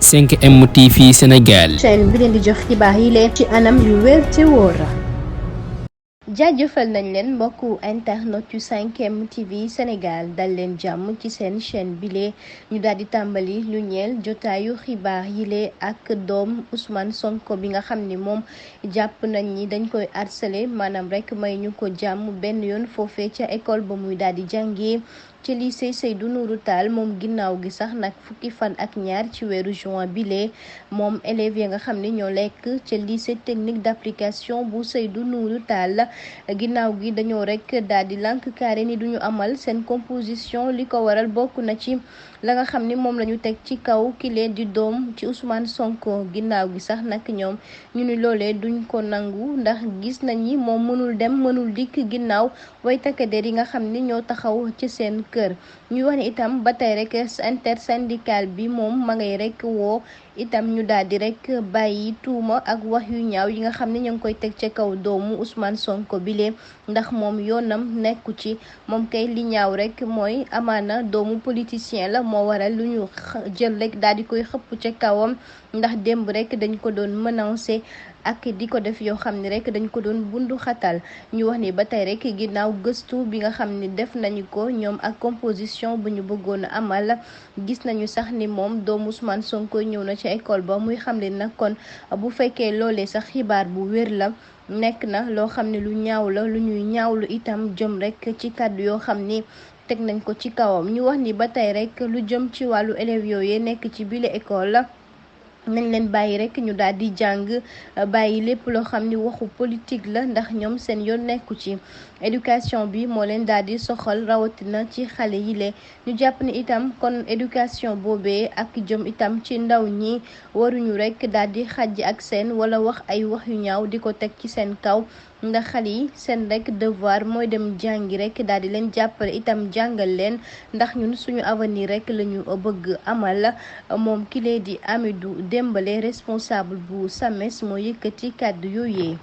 5M TV Sénégal. chaîne bi leen di jox xibaar yi leen ci anam yu wér te wóor. jaajëfal nañ leen mbokku internet yu 5M TV Sénégal dal leen jàmm ci seen chaîne bile ñu daal di tàmbali lu ñeel jotaayu xibaar yile ak doom Ousmane Sonko bi nga xam ni moom jàpp nañ ni dañ koy harcelé maanaam rek may ñu ko jàmm benn yoon foofee ca école ba muy daal di jàngee ci lycée Seydou Nourou Tall moom ginnaaw gi sax nag fukki fan ak ñaar ci weeru juin bile moom élèves ya nga xam ne ñoo lekk ca lycée technique d'application bu Seydou Nourou Tall ginnaaw gi dañoo rek daal di lànk carré ni duñu amal seen composition li ko waral bokk na ci la nga xam ni moom la ñu teg ci kaw kile di doom ci Ousmane Sonko ginnaaw gi sax nag ñoom ñu ni loolee duñ ko nangu ndax gis nañ ni moom mënul dem mënul dikk ginnaaw way takkadeer yi nga xam ni ñoo taxaw ci seen kër ñu wax ni itam ba tey rek intersyndical bi moom ma ngay rek woo itam ñu daal di rek bàyyi tuuma ak wax yu ñaaw yi nga xam ne ñu ngi koy teg ca kaw doomu Ousmane Sonko bile ndax moom yoonam nekku ci moom kay li ñaaw rek mooy amaana doomu politicien la moo waral lu ñu jël rek daal di koy xëpp ca kawam ndax démb rek dañ ko doon menacer ak di ko def yoo xam ne rek dañ ko doon bundu xatal ñu wax ni ba tey rek ginnaaw gëstu bi nga xam ni def nañu ko ñoom ak composition bu ñu bëggoon a amal gis nañu sax ni moom doomu Ousmane Sonko ñëw na ca école ba muy xam ne nag kon bu fekkee loolee sax xibaar bu wér la nekk na loo xam ne lu ñaaw la lu ñuy ñaawlu itam jëm rek ci kàddu yoo xam ni teg nañ ko ci kawam ñu wax ni ba tey rek lu jëm ci wàllu élèves yooyu nekk ci bile école la nañ leen bàyyi rek ñu daal di jàng bàyyi lépp loo xam ni waxu politique la ndax ñoom seen yoon nekku ci éducation bi moo leen daal di soxal rawatina ci xale yi le ñu jàpp ni itam kon éducation boobee ak jëm itam ci ndaw ñi waruñu rek daal di xàjj ak seen wala wax ay wax yu ñaaw di ko teg ci seen kaw ndax xale yi seen rek devoir mooy dem jàngi rek daal di leen jàppale itam jàngal leen ndax ñun suñu avenir rek la ñu bëgg amal moom ki lee di Amidou Dembélé responsable bu SAMES moo yëkkati kàddu yooyee